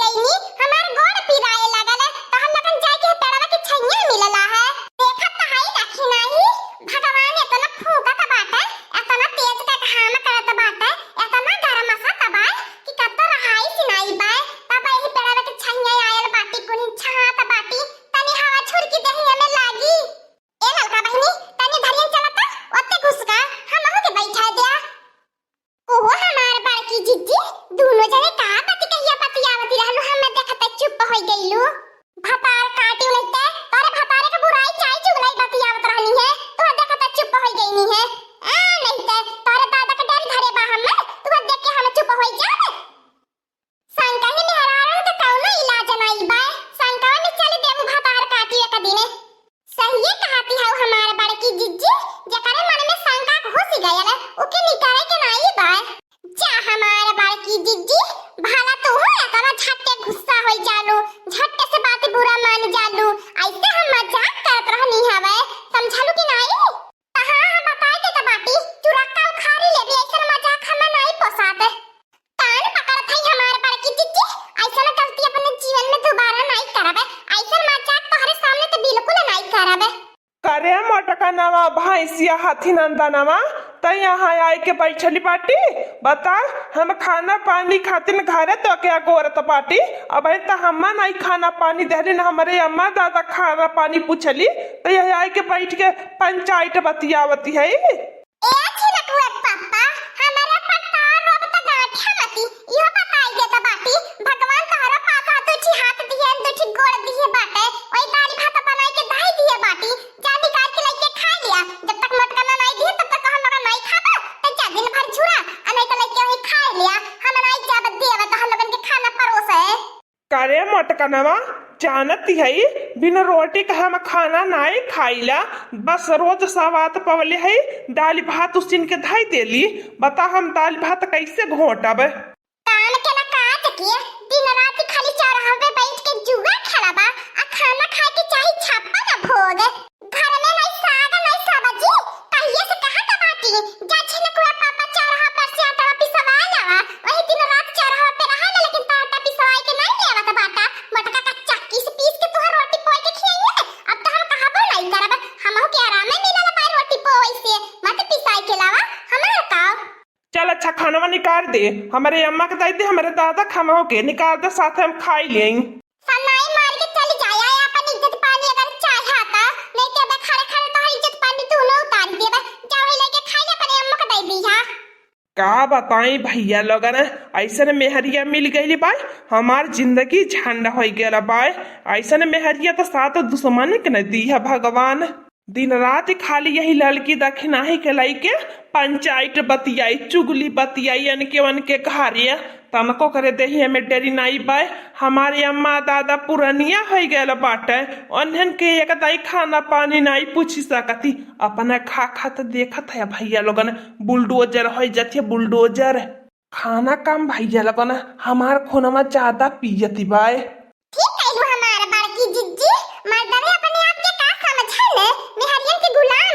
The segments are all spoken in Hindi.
गई नी हमार गोड़ पिराए लगल है तो हम लोगन जाए के पेड़वा के छैया मिलला है। देखत त हाई रखी नाही भगवान इतना फूकत बाटे, इतना तेज का घाम करत बाटे, इतना गरम असत बा कि कत रहाई से नहीं बा। तब एही पेड़वा के छैया आयल बाटी कुनी छात बाटी तनी हवा छुर की देही में लागी। ए ललका बहिनी तनी धरियन चलत ओते घुसका हम हो के बैठा दिया। ओहो हमार बड़की जिज्जी दोनों जने का बाती कहिया बतियावती रहलु, हम देखत चुप हो गइलु। भतार काटियो नइते तोरे भतारे के बुराई चाय चुगलाई बतियावत रहनी है, तू देखत चुप हो गइनी है। आ नइते तोरे दादा के डर घरे बा हम तू देख के हम चुप हो जाब। संका ही मेहरारू के कौनो इलाज नहीं बा, संका में चली देबू भतार काटिए के दिने। सही कहती है हमार बड़की जिज्जी, जकरे मन में शंका घुस गयल ओके निकाले के नहीं बा। जा हमार बड़की जिज्जी भला तू हो इतना झट्टे गुस्सा हो जालू, झट्टे से बात बुरा मान जालू, ऐसे हम मजाक करत रहनी हवे समझलू कि नहीं। कहां हम बताई दे त बाटी चुरक्का उखाड़ी लेबी, ऐसे मजाक हम नहीं पोसाते। कान पकड़त है हमार बड़की जिज्जी, ऐसे गलती अपने जीवन में दोबारा नहीं करबे, ऐसे मजाक तोहरे सामने तो बिल्कुल नहीं करबे। करे मोटका नवा भैंसिया हाथी नंदा नवा त यहाँ आए के बैठली बाटी। बता हम खाना पानी खातिर घरे तो क्या गोरत बाटी, अब त हम्मा नहीं खाना पानी देली न हमारे अम्मा दादा खाना पानी पूछली तो यहाँ आए के बैठ के पंचायत बतियावती है। ए छिलकुआ पापा हमारे पट्टार रोब त गाठा मती इहो बताई दे त बाटी भगवान तोहरा पापा तो छी हाथ दिए दो छी गोड़ दिए बाटे, ओई दाल भात बनाई के दाई दिए बाटी जा निकाल के लेके खा लिया। जब तक मोटका ना नहीं दिए तब तक हम लोग नहीं खाबा, त जा दिन भर झुरा आ नहीं त लेके वही खा लिया। हम नहीं जाब देव त हम लोगन के खाना परोसे। करे मोटका नवा जानती है बिना रोटी का हम खाना नहीं खाइला, बस रोज सवात पवले है दाल भात उसिन के धाई देली। बता हम दाल भात कैसे घोटब। काम के ना काज के दिन रात खाली चौराहे बैठ के जुआ खेलबा आ खाना खाए के चाही छप्पा ना भोग। घर में नहीं साग नहीं सब्जी कहिए से कहा का बाटी जा छिलकुआ पापा चौराहा पर से आटा पिसवा लावा, वही दिन रात चौराहा पे रहा लेकिन आटा पिसवाई के नहीं लेवा त बाटा मटका का चक्की से पीस के तोहर रोटी पोई के खियाइए। अब तो हम कहबो नहीं करब, हम हो के आराम में मिलल पाई रोटी पोई से मत पिसाई के लावा हमार काव। चल अच्छा खाना निकाल दे, हमारे अम्मा के दाई दे हमारे दादा खामा के निकाल दे साथ हम खाई ले। फनाई मार के चली जाया अपन इज्जत पानी अगर चाहता नहीं के बे खड़े खड़े तो इज्जत पानी तू न उतार देबे, जाओ लेके खाई अपने अम्मा के दे दिया। का बताई भैया लोगन ऐसा मेहरिया मिल गई बाय, हमार जिंदगी झंडा हो गया बाय। ऐसा मेहरिया तो साथ दुश्मन के न दी है भगवान। दिन रात खाली यही लड़की दखिनाही के लाई के पंचायत बतियाई चुगली बतियाई अनके घरिया तनको करे दही हमें डरी नहीं बाय। हमारे अम्मा दादा पुरानिया हो गया बाटे, उन्हन के एक दाई खाना पानी नहीं पूछ सकती, अपना खा खा तो देखत है भैया लोगन बुलडोजर हो जाती है बुलडोजर। खाना कम भैया लोगन हमार खूनमा ज्यादा पियती बाय। ठीक कहलू हमार बड़की जिज्जी मर्दवे अपने आप के का समझले मेहरियन के गुलाम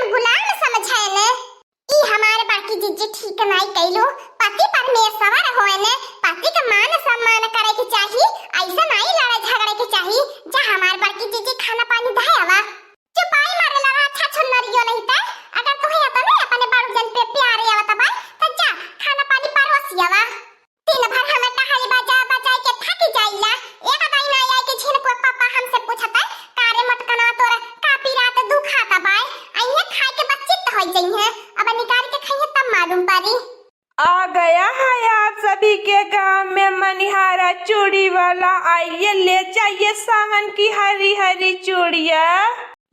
समझले। ई हमार बड़की जिज्जी ठीक नहीं कहलू, पति परमेश्वर होए ने पति का मान सम्मान करे के चाहिए, ऐसा नहीं लड़ाई झगड़े के चाहिए। जा हमार बड़की जिज्जी खाना पानी धायावा चुपाई मारे लड़ा अच्छा छुन्नरियो नहीं ता अगर तू है त नहीं अपने बाड़ू जन पे प्यार आवत बा त जा खाना पानी परोसियावा। दिन भर हम टहल बजा बजा के थक जाइला, एक दाई ना आए के छिलकुआ पापा हमसे पूछता कारे मटकना तोरा कापी रात दुखाता बाय आइए खाए के बच्चित हो जई है, अब निकाल के खाइए तब मालूम पड़ी। आ गया है आप सभी के गांव में मनिहारा चूड़ी वाला, आइए ले जाइए सावन की हरी हरी चूड़िया,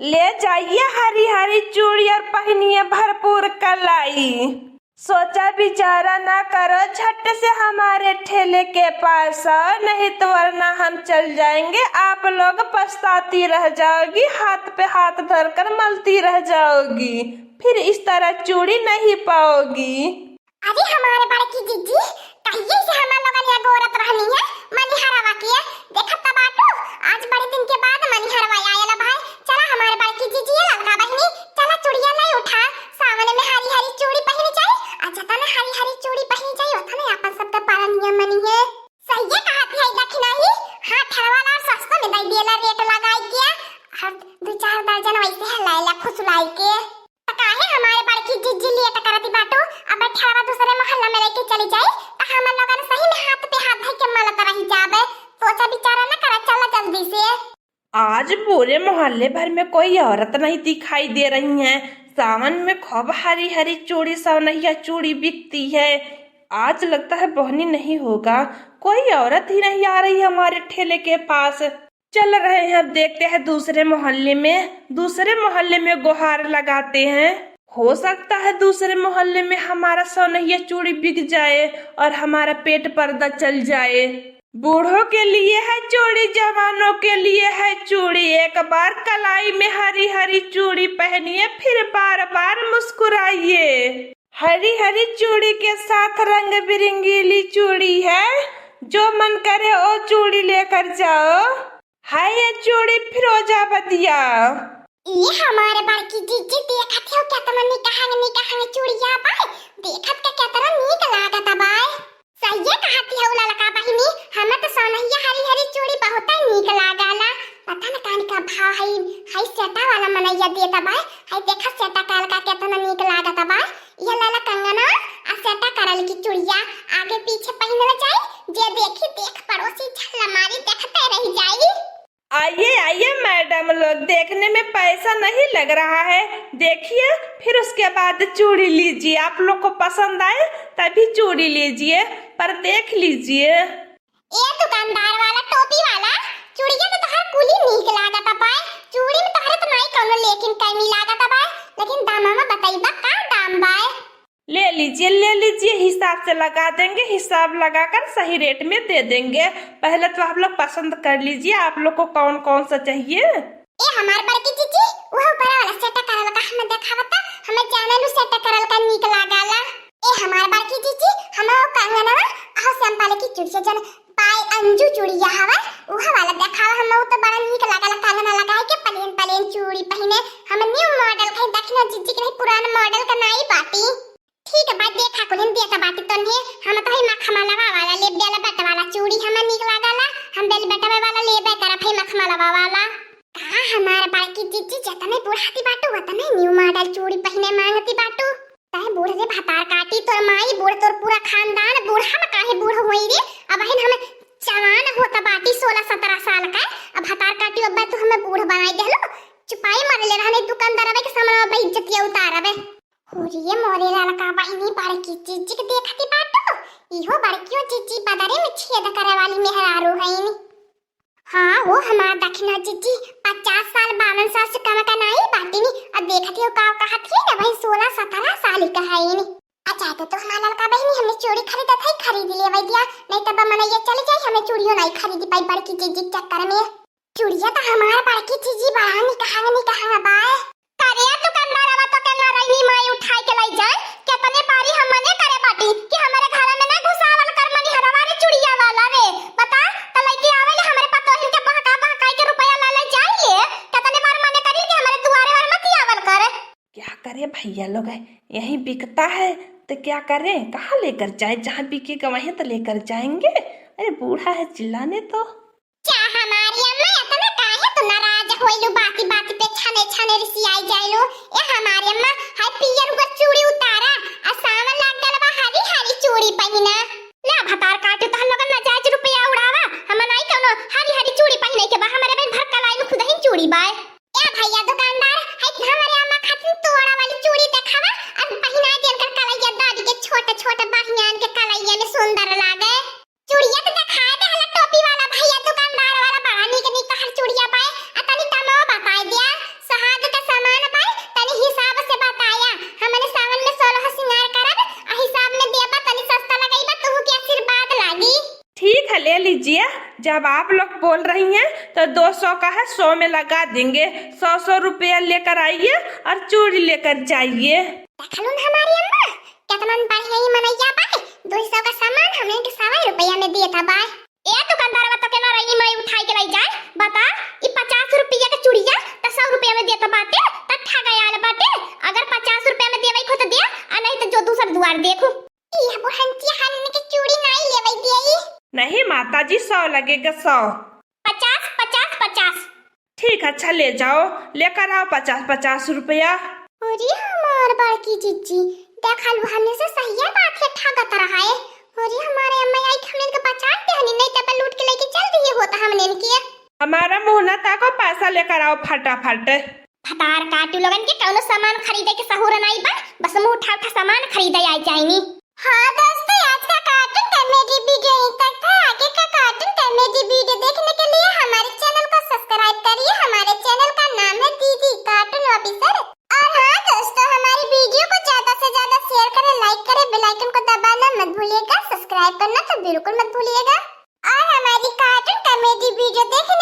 ले जाइए हरी हरी चूड़ी और पहनिए भरपूर कलाई। सोचा विचारा ना करो झट से हमारे ठेले के पास आओ, नहीं तो वरना हम चल जाएंगे, आप लोग पछताती रह जाओगी, हाथ पे हाथ धरकर मलती रह जाओगी, फिर इस तरह चूड़ी नहीं पाओगी। अरे हमारे बड़की जिज्जी कहिए से हम लोगन या गोरत रहनी है मनिहारवा के देखत बाटू आज बड़े दिन के बाद मनिहारवा आयला भाई। चला हमारे बड़की जिज्जी ललका बहनी चला चूड़िया नहीं उठा, सामने में हरी हरी चूड़ी पहनी चाहिए, अच्छा तना हरी हरी चूड़ी पहनी चाहिए, ओथने अपन सब का पारा नियम मनी है। सही है कहत है दखिनाही जाएला फुसुलाई के। त काहे हमारे बड़की जिज्जी लिए त करती बाटो, अब ठड़वा दूसरे मोहल्ला में लेके चली जाई त हम लोगन सही में हाथ पे हाथ धइ के मलत रही जाबे। सोचा विचारा न करा, चला जल्दी से। आज पूरे मोहल्ले भर में कोई औरत नहीं दिखाई दे रही है। सावन में खूब हरी हरी चूड़ी सवनैया चूड़ी बिकती है। आज लगता है बहनी नहीं होगा, कोई औरत ही नहीं आ रही हमारे ठेले के पास। चल रहे हैं, अब देखते हैं दूसरे मोहल्ले में गुहार लगाते हैं। हो सकता है दूसरे मोहल्ले में हमारा सवनैया चूड़ी बिक जाए और हमारा पेट पर्दा चल जाए। बूढ़ों के लिए है चूड़ी, जवानों के लिए है चूड़ी। एक बार कलाई में हरी हरी चूड़ी पहनिए, फिर बार बार मुस्कुराइए। हरी हरी चूड़ी के साथ रंग बिरंगीली चूड़ी है, जो मन करे वो चूड़ी लेकर जाओ। है ये चूड़ी फिरोजाबादिया। ये हमारे बड़की जिज्जी देखत हो क्या तमन्नी कहां चूड़िया बाय, देखत के क्या तरह नीक लागत बाय। सही कहती है उला लका बहिनी, हमें तो सोनहिया हरी हरी चूड़ी बहुत नीक लागला। पता न कान का भाव है सेटा वाला मनैया देता बाय। है देखा सेटा काल का कितना नीक लागत बाय। ये लाला कंगना आ सेटा करल की चूड़िया आगे पीछे पहनल जाए, जे देखी देख पड़ोसी झल्ला मारी देखते रह जाई। आइए आइए मैडम लोग, देखने में पैसा नहीं लग रहा है, देखिए फिर उसके बाद चूड़ी लीजिए। आप लोग को पसंद आए तभी चूड़ी लीजिए, पर देख लीजिए। ए दुकानदार वाला टोपी वाला, चूड़िया तो तोहर कुली नीक लागत बाय। चूड़ी में तोहरे तो नहीं कोनो लेकिन कमी लागत बाय, लेकिन दामवा बताइबा का दाम बाय। ले लीजिए, हिसाब से लगा देंगे, हिसाब लगाकर सही रेट में दे देंगे। पहले तो आप लोग पसंद कर लीजिए, आप लोग को कौन कौन सा चाहिए। ए हमार बड़की जीजी वो ऊपर वाला सेट करल का हमें देखावता, हमें जानल सेट करल का नीक लागला। ए हमार बड़की जीजी हमो कंगना आ संपाले की चूड़ी जन पाय अंजू चूड़िया हवा वो वाला देखावा। हमो तो बड़ा नीक लागला कंगना लगाए के प्लेन चूड़ी पहने। हम न्यू मॉडल के देखना जीजी के नहीं पुराना मॉडल का नहीं बाटी। ठीक है बात देखा कुलिन देता बाटी तो नहीं, हम तो ही मखमला वाला ले बेला बट वाला चूड़ी हमें नीक लागला। हम बेल बटवे वाला लेबे तरफ ही मखमला वाला। का हमारे बड़की जीजी जतने बुढ़ाती बाटू वतने न्यू मॉडल चूड़ी पहने मांगती बाटू। तय बूढ़ रे भतार काटी तोर माई बूढ़ तोर पूरा खानदान बूढ़ा में काहे बूढ़ होई रे। अब हम जवान होता बाटी 16-17 साल का, अब भतार काटी अब तो हमें बूढ़ बनाई देलो। चुपाई मार ले रहने दुकानदार के सामने में बेइज्जती उतारबे। होरिए मोरे लड़का बहिनी बड़की जीजी के देखती बाटो, इहो बड़कियो जीजी बदरे में छेद करे वाली मेहरारू हईनी। हाँ वो हमार दक्षिणा जीजी 50 साल 52 साल से कम का नहीं बाटीनी। अब देखती हो का कहत है ना भाई 16-17 साल का हईनी। अच्छा तो हमार लड़का बहिनी हमने चूड़ी खरीदा था, खरीद ले भाई दिया, नहीं तब मन ये चले जाए हमें चूड़ियों नहीं खरीदी पाई बड़की जीजी के चक्कर में। चूड़िया तो हमार बड़की जीजी बहानी कहां बाय। करे दुकानदारवा तो के नारायणी माई उठाई के लाई जाए, कितने बारी हमने करे बाटी कि हमारे घर में ना घुसावल कर मनी हरवारी चूड़िया वाला रे। बता त लइके आवेले हमरे पतोहिन के बहका के रुपया ला ले जाइए। कितने बार मने करी कि हमारे दुआरे पर मत आवल कर। क्या करे भैया लोग, यही बिकता है तो क्या करें, कहाँ लेकर जाए, जहाँ बिकेगा वहीं तो लेकर जाएंगे। अरे बूढ़ा है चिल्लाने तो। क्या हमारी अम्मा इतना काहे तू नाराज होइलु बाती पे छने रिसियाई जाइलु। ए हमारी अम्मा हाय पियर को चूड़ी उतारा आ सावन लाग गल बा हरी हरी चूड़ी पहिना। ला भतार काटे तो हम लोग नाजायज रुपया उड़ावा, हम नहीं कोनो हरी हरी चूड़ी पहिने के बा हमारे में भर कलाई में खुद ही चूड़ी बाय। ए भैया दुकानदार हाय हमारे अम्मा खातिर तोड़ा वाली चूड़ी देखावा और पहिना देन कर कलैया दादी के छोटे बहियान के कलैया में सुंदर लागे। चूड़िया तो दिखाए दे हला टोपी वाला भैया दुकानदार वाला बड़ा नीक हर चूड़िया पाए आ तनी दामो बताई दिया। सहाग का सामान पाए तनी हिसाब से बताया, हमने सावन में 16 सिंगार करब आ हिसाब में देबा तनी सस्ता लगाईबा तोहू के आशीर्वाद लागी। ठीक है ले लीजिए, जब आप लोग बोल रही हैं तो 200 का है 100 में लगा देंगे। 100 रुपया लेकर आइए और चूड़ी लेकर जाइए। देखलुन हमारी अम्मा कितना बढ़िया ही मनैया पाए, 200 का सामान हमने के 100 रुपया में देता बाय। ए दुकानदारवा तो के नारायणी माई उठाई के लाई जाए, बता ई 50 रुपया के चूड़िया त 100 रुपया में देता बाटे त ठगायाल बाटे। अगर 50 रुपया में देवई खो तो दे आ नहीं तो जो दूसर दुआर देखू। ई बुहंती हाल के चूड़ी नहीं लेवई देई। नहीं माताजी 100 लगेगा 100। 50 50 50 ठीक है, अच्छा ले जाओ, लेकर आओ 50-50 रुपया। अरे हमार बड़की जीजी देखल हमने से सही बात है, ठगत रहा है। अरे हमारे अम्मा आई हमने के बचा दे हनी, नहीं तो लूट के लेके चल रही होता हमने के। हमारा मुंह ना ताको, पैसा लेकर आओ फटाफट। फटार काटू लोगन के कौनो सामान खरीदे के सहूर नहीं बा, बस मुंह उठा उठा सामान खरीदे आई जाएनी। हाँ दोस्तों, आज का कार्टून कॉमेडी वीडियो यहीं तक था। आगे का कार्टून कॉमेडी वीडियो देखने के लिए हमारे चैनल को सब्सक्राइब करिए। हमारे चैनल का नाम है दीदी कार्टून ऑफिसर। और हाँ दोस्तों, हमारी वीडियो को ज्यादा से ज्यादा शेयर करें, लाइक करें, बेल आइकन को दबाना मत भूलिएगा, सब्सक्राइब करना तो बिल्कुल मत भूलिएगा। और हमारी कार्टून कॉमेडी वीडियो देखने